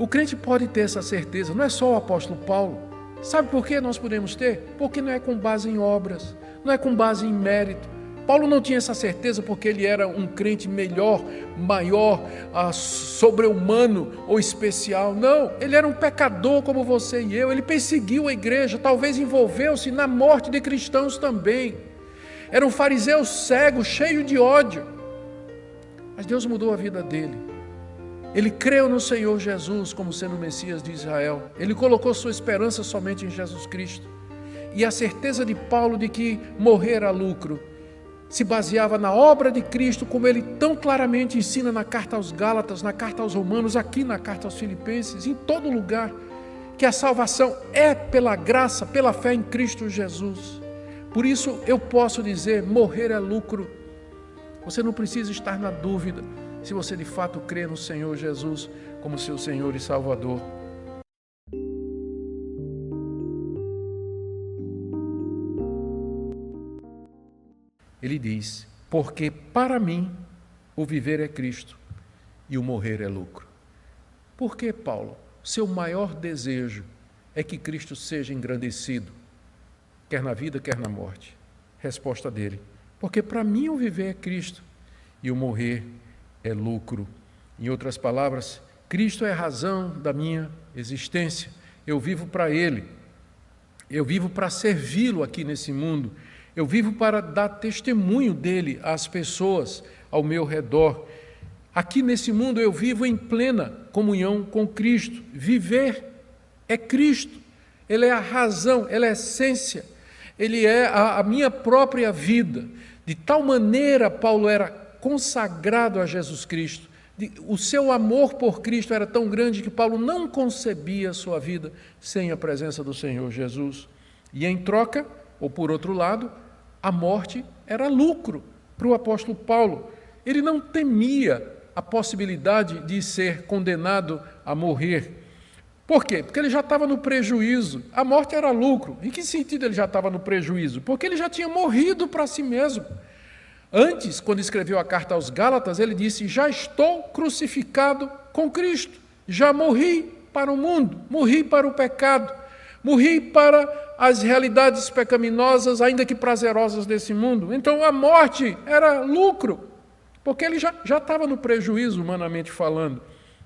O crente pode ter essa certeza, não é só o apóstolo Paulo. Sabe por que nós podemos ter? Porque não é com base em obras, não é com base em mérito. Paulo não tinha essa certeza porque ele era um crente melhor, maior, sobre-humano ou especial. Não, ele era um pecador como você e eu. Ele perseguiu a igreja, talvez envolveu-se na morte de cristãos também. Era um fariseu cego, cheio de ódio. Mas Deus mudou a vida dele. Ele creu no Senhor Jesus como sendo o Messias de Israel. Ele colocou sua esperança somente em Jesus Cristo. E a certeza de Paulo de que morrer era lucro se baseava na obra de Cristo, como ele tão claramente ensina na carta aos Gálatas, na carta aos Romanos, aqui na carta aos Filipenses, em todo lugar, que a salvação é pela graça, pela fé em Cristo Jesus. Por isso eu posso dizer, morrer é lucro. Você não precisa estar na dúvida se você de fato crê no Senhor Jesus como seu Senhor e Salvador. Ele diz, porque para mim o viver é Cristo e o morrer é lucro. Por que, Paulo? Seu maior desejo é que Cristo seja engrandecido, quer na vida, quer na morte. Resposta dele, porque para mim o viver é Cristo e o morrer é lucro. Em outras palavras, Cristo é a razão da minha existência. Eu vivo para Ele. Eu vivo para servi-lo aqui nesse mundo. Eu vivo para dar testemunho dele às pessoas ao meu redor. Aqui nesse mundo eu vivo em plena comunhão com Cristo. Viver é Cristo. Ele é a razão, Ele é a essência. Ele é a minha própria vida. De tal maneira, Paulo era consagrado a Jesus Cristo. O seu amor por Cristo era tão grande que Paulo não concebia a sua vida sem a presença do Senhor Jesus. E em troca, ou por outro lado, a morte era lucro para o apóstolo Paulo. Ele não temia a possibilidade de ser condenado a morrer. Por quê? Porque ele já estava no prejuízo. A morte era lucro. Em que sentido ele já estava no prejuízo? Porque ele já tinha morrido para si mesmo. Antes, quando escreveu a carta aos Gálatas, ele disse, já estou crucificado com Cristo. Já morri para o mundo, morri para o pecado, morri para as realidades pecaminosas, ainda que prazerosas desse mundo. Então a morte era lucro, porque ele já estava no prejuízo, humanamente falando.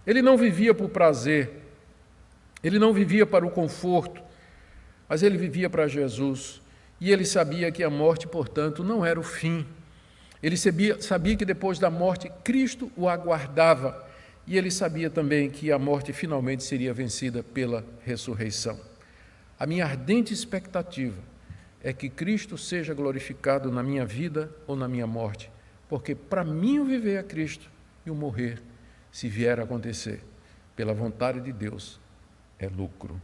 Ele não vivia por prazer, ele não vivia para o conforto, mas ele vivia para Jesus. E ele sabia que a morte, portanto, não era o fim. Ele sabia que depois da morte, Cristo o aguardava. E ele sabia também que a morte finalmente seria vencida pela ressurreição. A minha ardente expectativa é que Cristo seja glorificado na minha vida ou na minha morte, porque para mim o viver é Cristo e o morrer, se vier a acontecer, pela vontade de Deus, é lucro.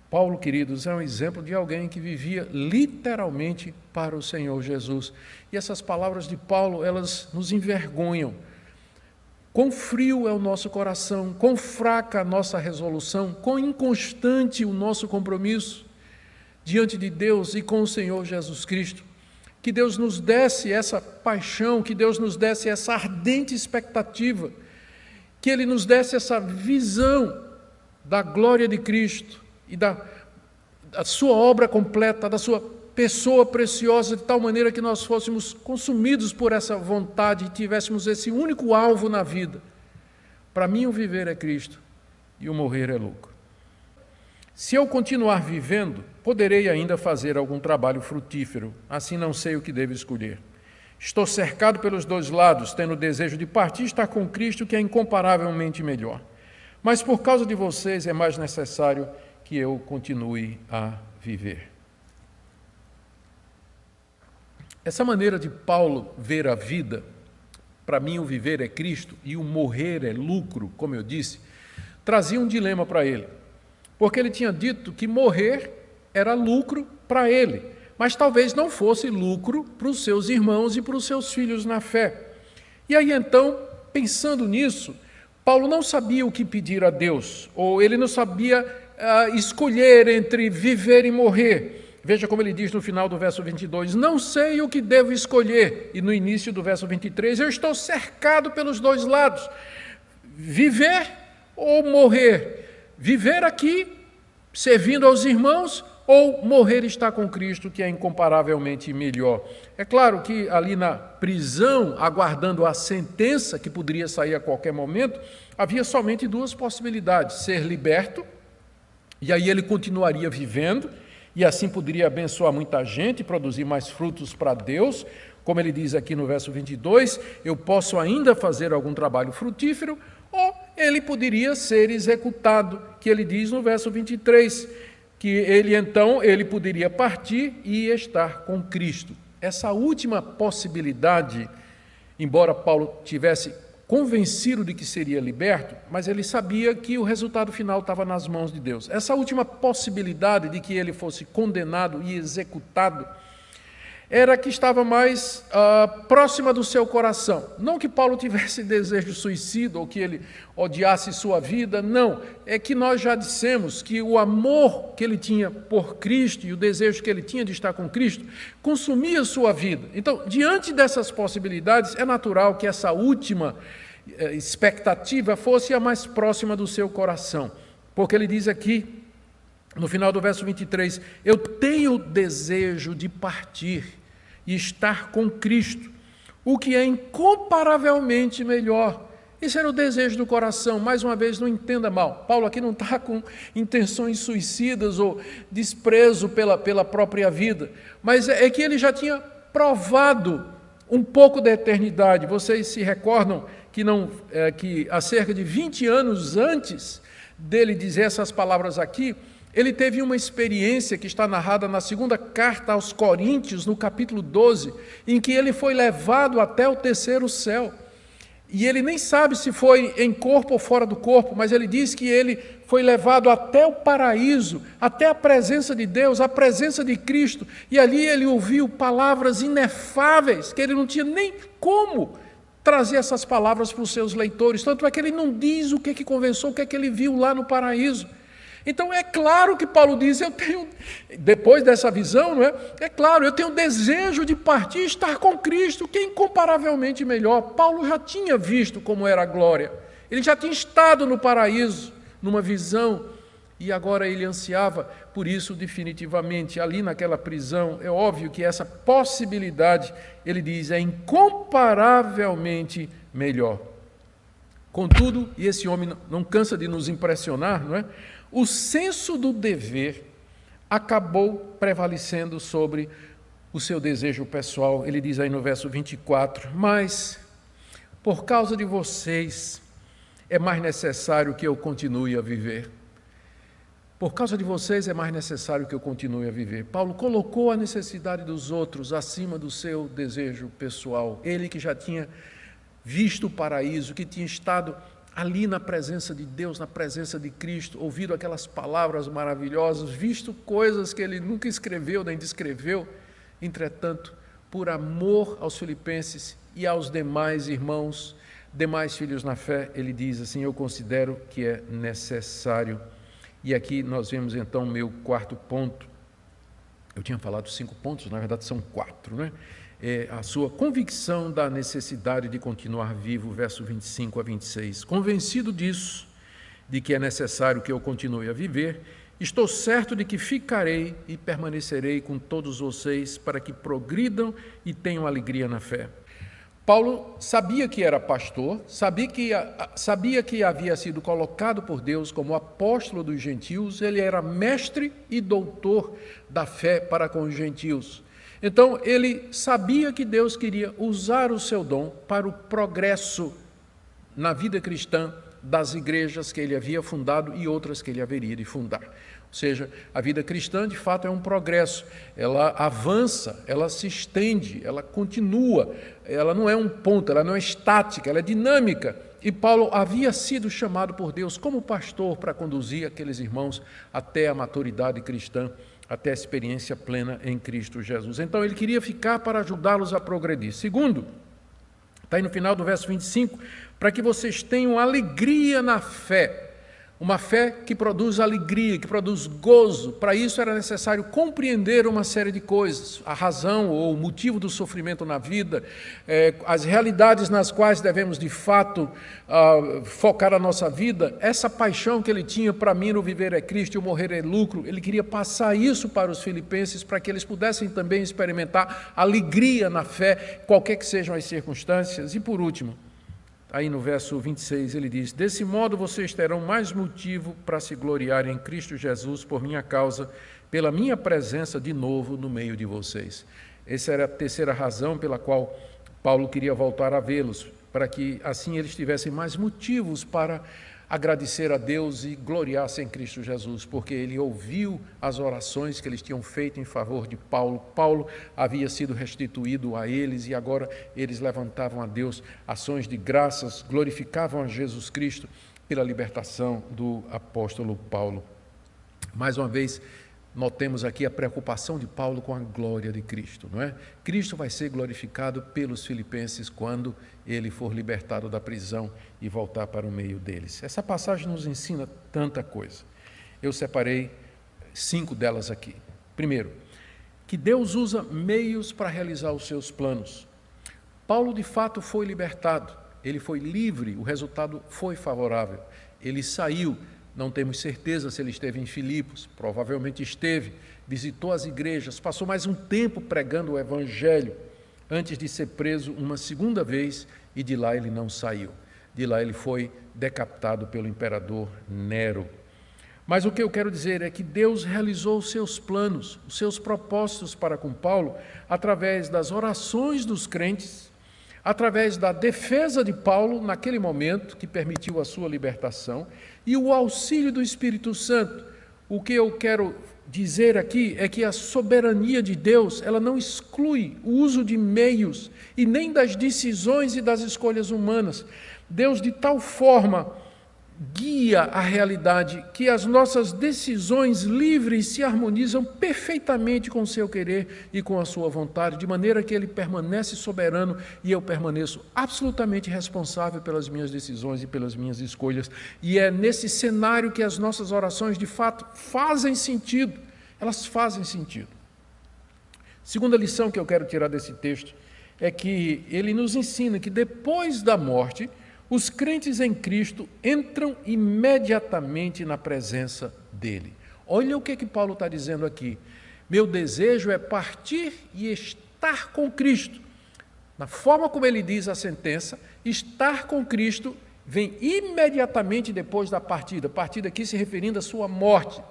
Paulo, queridos, é um exemplo de alguém que vivia literalmente para o Senhor Jesus. E essas palavras de Paulo, elas nos envergonham. Quão frio é o nosso coração, quão fraca a nossa resolução, quão inconstante o nosso compromisso diante de Deus e com o Senhor Jesus Cristo. Que Deus nos desse essa paixão, que Deus nos desse essa ardente expectativa, que Ele nos desse essa visão da glória de Cristo e da sua obra completa, da sua pessoa preciosa, de tal maneira que nós fôssemos consumidos por essa vontade e tivéssemos esse único alvo na vida. Para mim o viver é Cristo e o morrer é lucro. Se eu continuar vivendo, poderei ainda fazer algum trabalho frutífero, assim não sei o que devo escolher. Estou cercado pelos dois lados, tendo o desejo de partir e estar com Cristo, que é incomparavelmente melhor. Mas por causa de vocês é mais necessário que eu continue a viver. Essa maneira de Paulo ver a vida, para mim o viver é Cristo e o morrer é lucro, como eu disse, trazia um dilema para ele. Porque ele tinha dito que morrer era lucro para ele, mas talvez não fosse lucro para os seus irmãos e para os seus filhos na fé. E aí então, pensando nisso, Paulo não sabia o que pedir a Deus, ou ele não sabia escolher entre viver e morrer. Veja como ele diz no final do verso 22, não sei o que devo escolher. E no início do verso 23, eu estou cercado pelos dois lados, viver ou morrer. viver aqui, servindo aos irmãos, ou morrer e estar com Cristo, que é incomparavelmente melhor. É claro que ali na prisão, aguardando a sentença, que poderia sair a qualquer momento, havia somente duas possibilidades: ser liberto, e aí ele continuaria vivendo, e assim poderia abençoar muita gente e produzir mais frutos para Deus. Como ele diz aqui no verso 22, eu posso ainda fazer algum trabalho frutífero, ou ele poderia ser executado, que ele diz no verso 23, que ele poderia partir e estar com Cristo. Essa última possibilidade, embora Paulo tivesse convencido de que seria liberto, mas ele sabia que o resultado final estava nas mãos de Deus. Essa última possibilidade de que ele fosse condenado e executado era que estava mais próxima do seu coração. Não que Paulo tivesse desejo suicida ou que ele odiasse sua vida, não. É que nós já dissemos que o amor que ele tinha por Cristo e o desejo que ele tinha de estar com Cristo consumia sua vida. Então, diante dessas possibilidades, é natural que essa última expectativa fosse a mais próxima do seu coração. Porque ele diz aqui, no final do verso 23, eu tenho desejo de partir e estar com Cristo, o que é incomparavelmente melhor. Esse era o desejo do coração. Mais uma vez, não entenda mal. Paulo aqui não está com intenções suicidas ou desprezo pela própria vida, mas é que ele já tinha provado um pouco da eternidade. Vocês se recordam que há cerca de 20 anos antes dele dizer essas palavras aqui, ele teve uma experiência que está narrada na segunda carta aos Coríntios, no capítulo 12, em que ele foi levado até o terceiro céu. E ele nem sabe se foi em corpo ou fora do corpo, mas ele diz que ele foi levado até o paraíso, até a presença de Deus, a presença de Cristo. E ali ele ouviu palavras inefáveis, que ele não tinha nem como trazer essas palavras para os seus leitores. Tanto é que ele não diz o que conversou, o que ele viu lá no paraíso. Então é claro que Paulo diz, depois dessa visão, não é? É claro, eu tenho desejo de partir e estar com Cristo, que é incomparavelmente melhor. Paulo já tinha visto como era a glória, ele já tinha estado no paraíso, numa visão, e agora ele ansiava por isso definitivamente. Ali naquela prisão, é óbvio que essa possibilidade, ele diz, é incomparavelmente melhor. Contudo, e esse homem não cansa de nos impressionar, não é? O senso do dever acabou prevalecendo sobre o seu desejo pessoal. Ele diz aí no verso 24, mas por causa de vocês é mais necessário que eu continue a viver. Por causa de vocês é mais necessário que eu continue a viver. Paulo colocou a necessidade dos outros acima do seu desejo pessoal. Ele que já tinha visto o paraíso, que tinha estado ali na presença de Deus, na presença de Cristo, ouvido aquelas palavras maravilhosas, visto coisas que ele nunca escreveu nem descreveu. Entretanto, por amor aos filipenses e aos demais irmãos, demais filhos na fé, ele diz assim, eu considero que é necessário. E aqui nós vemos então o meu quarto ponto. Eu tinha falado 5 pontos, na verdade são 4, né? A sua convicção da necessidade de continuar vivo, verso 25 a 26. Convencido disso, de que é necessário que eu continue a viver, estou certo de que ficarei e permanecerei com todos vocês para que progridam e tenham alegria na fé. Paulo sabia que era pastor, sabia que havia sido colocado por Deus como apóstolo dos gentios, ele era mestre e doutor da fé para com os gentios. Então, ele sabia que Deus queria usar o seu dom para o progresso na vida cristã das igrejas que ele havia fundado e outras que ele haveria de fundar. Ou seja, a vida cristã, de fato, é um progresso. Ela avança, ela se estende, ela continua. Ela não é um ponto, ela não é estática, ela é dinâmica. E Paulo havia sido chamado por Deus como pastor para conduzir aqueles irmãos até a maturidade cristã, até a experiência plena em Cristo Jesus. Então, ele queria ficar para ajudá-los a progredir. Segundo, está aí no final do verso 25, para que vocês tenham alegria na fé, uma fé que produz alegria, que produz gozo. Para isso era necessário compreender uma série de coisas, a razão ou o motivo do sofrimento na vida, as realidades nas quais devemos de fato focar a nossa vida. Essa paixão que ele tinha, para mim o viver é Cristo e o morrer é lucro, ele queria passar isso para os filipenses, para que eles pudessem também experimentar alegria na fé, qualquer que sejam as circunstâncias. E por último, aí no verso 26 ele diz: desse modo vocês terão mais motivo para se gloriar em Cristo Jesus por minha causa, pela minha presença de novo no meio de vocês. Essa era a terceira razão pela qual Paulo queria voltar a vê-los, para que assim eles tivessem mais motivos para agradecer a Deus e gloriar-se em Cristo Jesus, porque ele ouviu as orações que eles tinham feito em favor de Paulo. Paulo havia sido restituído a eles e agora eles levantavam a Deus ações de graças, glorificavam a Jesus Cristo pela libertação do apóstolo Paulo. Mais uma vez, notemos aqui a preocupação de Paulo com a glória de Cristo, não é? Cristo vai ser glorificado pelos filipenses quando ele for libertado da prisão e voltar para o meio deles. Essa passagem nos ensina tanta coisa. Eu separei 5 delas aqui. Primeiro, que Deus usa meios para realizar os seus planos. Paulo, de fato, foi libertado. Ele foi livre, o resultado foi favorável. Ele saiu. Não temos certeza se ele esteve em Filipos, provavelmente esteve, visitou as igrejas, passou mais um tempo pregando o Evangelho, antes de ser preso uma segunda vez, e de lá ele não saiu. De lá ele foi decapitado pelo imperador Nero. Mas o que eu quero dizer é que Deus realizou os seus planos, os seus propósitos para com Paulo, através das orações dos crentes, através da defesa de Paulo naquele momento, que permitiu a sua libertação, e o auxílio do Espírito Santo. O que eu quero dizer aqui é que a soberania de Deus, ela não exclui o uso de meios e nem das decisões e das escolhas humanas. Deus, de tal forma, guia a realidade que as nossas decisões livres se harmonizam perfeitamente com o seu querer e com a sua vontade, de maneira que ele permanece soberano e eu permaneço absolutamente responsável pelas minhas decisões e pelas minhas escolhas. E é nesse cenário que as nossas orações, de fato, fazem sentido. Elas fazem sentido. Segunda lição que eu quero tirar desse texto é que ele nos ensina que depois da morte, os crentes em Cristo entram imediatamente na presença dele. Olha o que Paulo está dizendo aqui. Meu desejo é partir e estar com Cristo. Na forma como ele diz a sentença, estar com Cristo vem imediatamente depois da partida. Partida aqui se referindo à sua morte.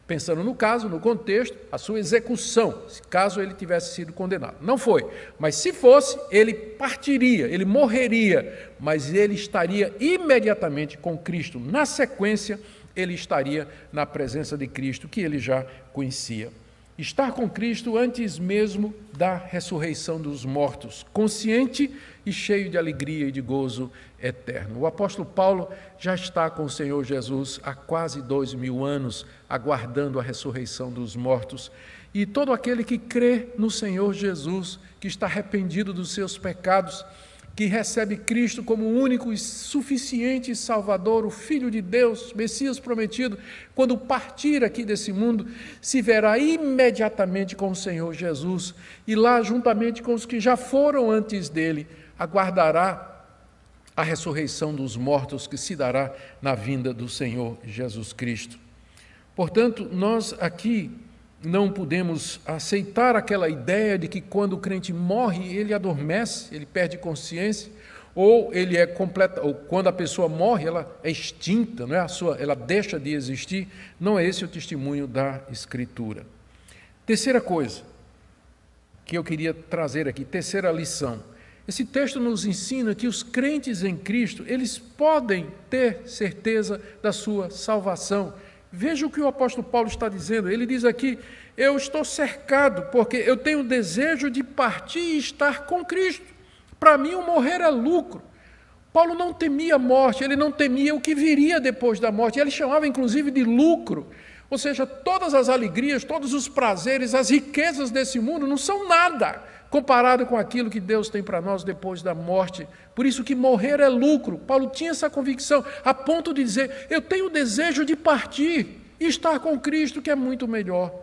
Pensando no caso, no contexto, a sua execução, caso ele tivesse sido condenado. Não foi, mas se fosse, ele partiria, ele morreria, mas ele estaria imediatamente com Cristo. Na sequência, ele estaria na presença de Cristo, que ele já conhecia. Estar com Cristo antes mesmo da ressurreição dos mortos, consciente e cheio de alegria e de gozo eterno. O apóstolo Paulo já está com o Senhor Jesus há quase 2000 anos, aguardando a ressurreição dos mortos. E todo aquele que crê no Senhor Jesus, que está arrependido dos seus pecados, que recebe Cristo como o único e suficiente Salvador, o Filho de Deus, Messias prometido, quando partir aqui desse mundo, se verá imediatamente com o Senhor Jesus, e lá, juntamente com os que já foram antes dele, aguardará a ressurreição dos mortos que se dará na vinda do Senhor Jesus Cristo. Portanto, nós aqui não podemos aceitar aquela ideia de que quando o crente morre, ele adormece, ele perde consciência, ou ele é completa, ou quando a pessoa morre, ela é extinta, não é? Ela deixa de existir. Não é esse o testemunho da Escritura. Terceira coisa que eu queria trazer aqui, terceira lição. Esse texto nos ensina que os crentes em Cristo, eles podem ter certeza da sua salvação. Veja o que o apóstolo Paulo está dizendo. Ele diz aqui: eu estou cercado porque eu tenho desejo de partir e estar com Cristo. Para mim o morrer é lucro. Paulo não temia a morte, ele não temia o que viria depois da morte. Ele chamava inclusive de lucro. Ou seja, todas as alegrias, todos os prazeres, as riquezas desse mundo não são nada comparado com aquilo que Deus tem para nós depois da morte. Por isso que morrer é lucro. Paulo tinha essa convicção, a ponto de dizer, eu tenho o desejo de partir e estar com Cristo, que é muito melhor.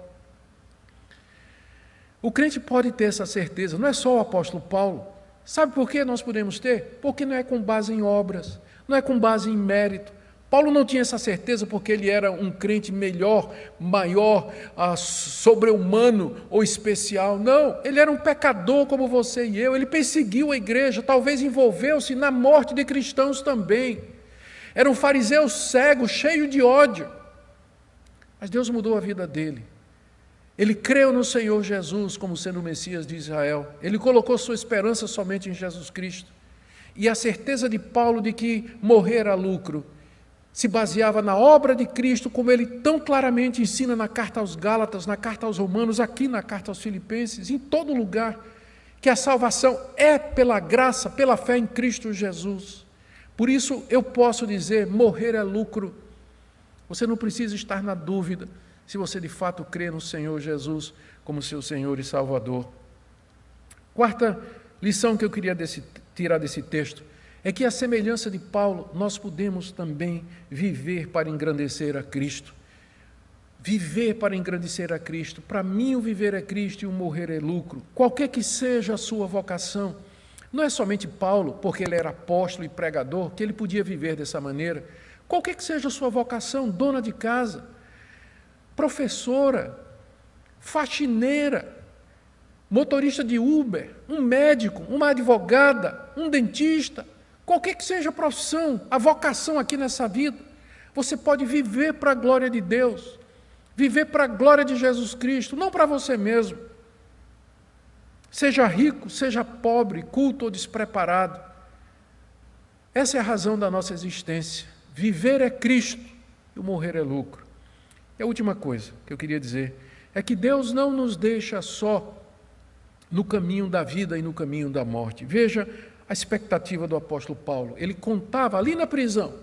O crente pode ter essa certeza, não é só o apóstolo Paulo. Sabe por que nós podemos ter? Porque não é com base em obras, não é com base em mérito. Paulo não tinha essa certeza porque ele era um crente melhor, maior, sobre-humano ou especial. Não, ele era um pecador como você e eu. Ele perseguiu a igreja, talvez envolveu-se na morte de cristãos também. Era um fariseu cego, cheio de ódio. Mas Deus mudou a vida dele. Ele creu no Senhor Jesus como sendo o Messias de Israel. Ele colocou sua esperança somente em Jesus Cristo. E a certeza de Paulo de que morrer era lucro se baseava na obra de Cristo, como ele tão claramente ensina na carta aos Gálatas, na carta aos Romanos, aqui na carta aos Filipenses, em todo lugar, que a salvação é pela graça, pela fé em Cristo Jesus. Por isso eu posso dizer, morrer é lucro. Você não precisa estar na dúvida se você de fato crê no Senhor Jesus como seu Senhor e Salvador. Quarta lição que eu queria tirar desse texto é que, à semelhança de Paulo, nós podemos também viver para engrandecer a Cristo. Viver para engrandecer a Cristo. Para mim, o viver é Cristo e o morrer é lucro. Qualquer que seja a sua vocação, não é somente Paulo, porque ele era apóstolo e pregador, que ele podia viver dessa maneira. Qualquer que seja a sua vocação, dona de casa, professora, faxineira, motorista de Uber, um médico, uma advogada, um dentista, qualquer que seja a profissão, a vocação aqui nessa vida, você pode viver para a glória de Deus, viver para a glória de Jesus Cristo, não para você mesmo. Seja rico, seja pobre, culto ou despreparado. Essa é a razão da nossa existência. Viver é Cristo e o morrer é lucro. E a última coisa que eu queria dizer é que Deus não nos deixa só no caminho da vida e no caminho da morte. Veja a expectativa do apóstolo Paulo. Ele contava ali na prisão,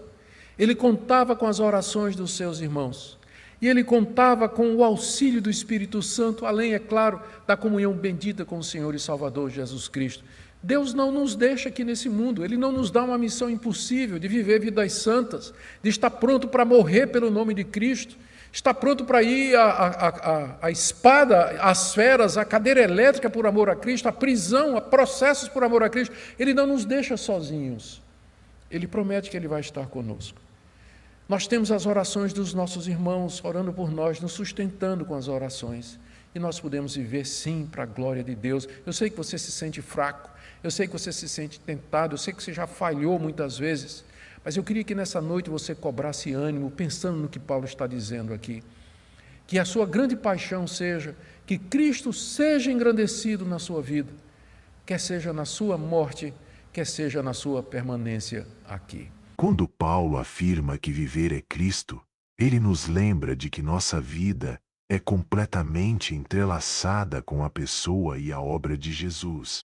ele contava com as orações dos seus irmãos, e ele contava com o auxílio do Espírito Santo, além, é claro, da comunhão bendita com o Senhor e Salvador Jesus Cristo. Deus não nos deixa aqui nesse mundo, Ele não nos dá uma missão impossível de viver vidas santas, de estar pronto para morrer pelo nome de Cristo, está pronto para ir a espada, as feras, a cadeira elétrica por amor a Cristo, a prisão, a processos por amor a Cristo. Ele não nos deixa sozinhos. Ele promete que Ele vai estar conosco. Nós temos as orações dos nossos irmãos orando por nós, nos sustentando com as orações. E nós podemos viver sim para a glória de Deus. Eu sei que você se sente fraco, eu sei que você se sente tentado, eu sei que você já falhou muitas vezes. Mas eu queria que nessa noite você cobrasse ânimo, pensando no que Paulo está dizendo aqui. Que a sua grande paixão seja que Cristo seja engrandecido na sua vida, quer seja na sua morte, quer seja na sua permanência aqui. Quando Paulo afirma que viver é Cristo, ele nos lembra de que nossa vida é completamente entrelaçada com a pessoa e a obra de Jesus.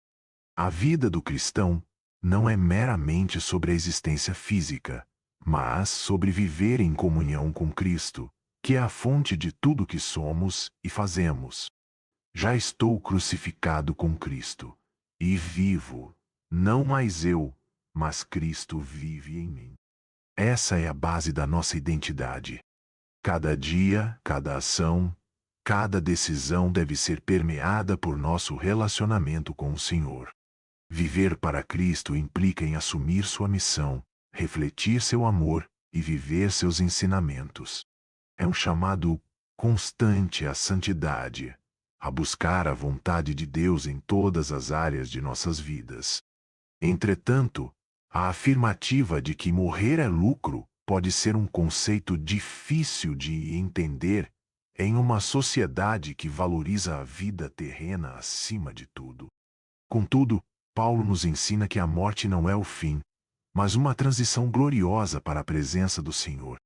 A vida do cristão não é meramente sobre a existência física, mas sobre viver em comunhão com Cristo, que é a fonte de tudo que somos e fazemos. Já estou crucificado com Cristo, e vivo, não mais eu, mas Cristo vive em mim. Essa é a base da nossa identidade. Cada dia, cada ação, cada decisão deve ser permeada por nosso relacionamento com o Senhor. Viver para Cristo implica em assumir sua missão, refletir seu amor e viver seus ensinamentos. É um chamado constante à santidade, a buscar a vontade de Deus em todas as áreas de nossas vidas. Entretanto, a afirmativa de que morrer é lucro pode ser um conceito difícil de entender em uma sociedade que valoriza a vida terrena acima de tudo. Contudo, Paulo nos ensina que a morte não é o fim, mas uma transição gloriosa para a presença do Senhor.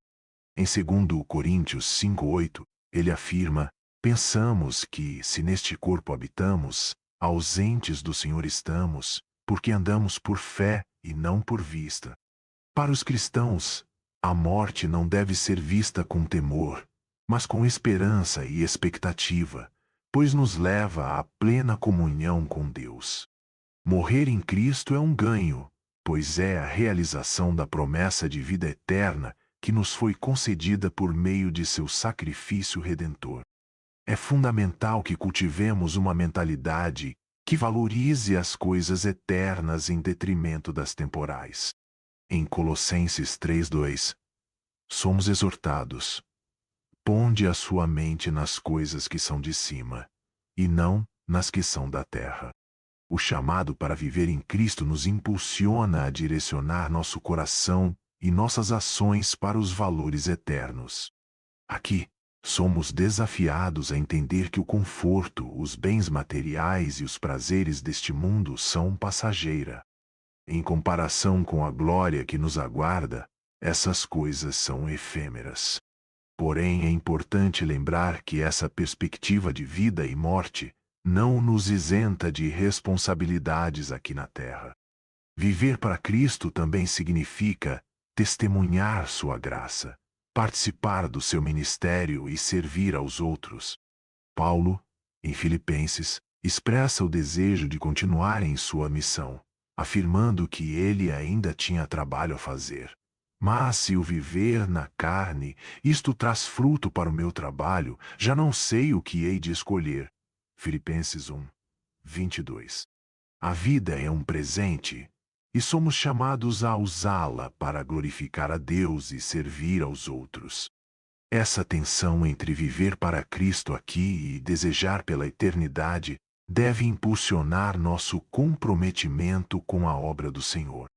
Em 2 Coríntios 5:8, ele afirma: pensamos que, se neste corpo habitamos, ausentes do Senhor estamos, porque andamos por fé e não por vista. Para os cristãos, a morte não deve ser vista com temor, mas com esperança e expectativa, pois nos leva à plena comunhão com Deus. Morrer em Cristo é um ganho, pois é a realização da promessa de vida eterna que nos foi concedida por meio de seu sacrifício redentor. É fundamental que cultivemos uma mentalidade que valorize as coisas eternas em detrimento das temporais. Em Colossenses 3:2, somos exortados: ponde a sua mente nas coisas que são de cima, e não nas que são da terra. O chamado para viver em Cristo nos impulsiona a direcionar nosso coração e nossas ações para os valores eternos. Aqui, somos desafiados a entender que o conforto, os bens materiais e os prazeres deste mundo são passageira. Em comparação com a glória que nos aguarda, essas coisas são efêmeras. Porém, é importante lembrar que essa perspectiva de vida e morte não nos isenta de responsabilidades aqui na terra. Viver para Cristo também significa testemunhar sua graça, participar do seu ministério e servir aos outros. Paulo, em Filipenses, expressa o desejo de continuar em sua missão, afirmando que ele ainda tinha trabalho a fazer. Mas se o viver na carne, isto traz fruto para o meu trabalho, já não sei o que hei de escolher. Filipenses 1:22. A vida é um presente, e somos chamados a usá-la para glorificar a Deus e servir aos outros. Essa tensão entre viver para Cristo aqui e desejar pela eternidade deve impulsionar nosso comprometimento com a obra do Senhor.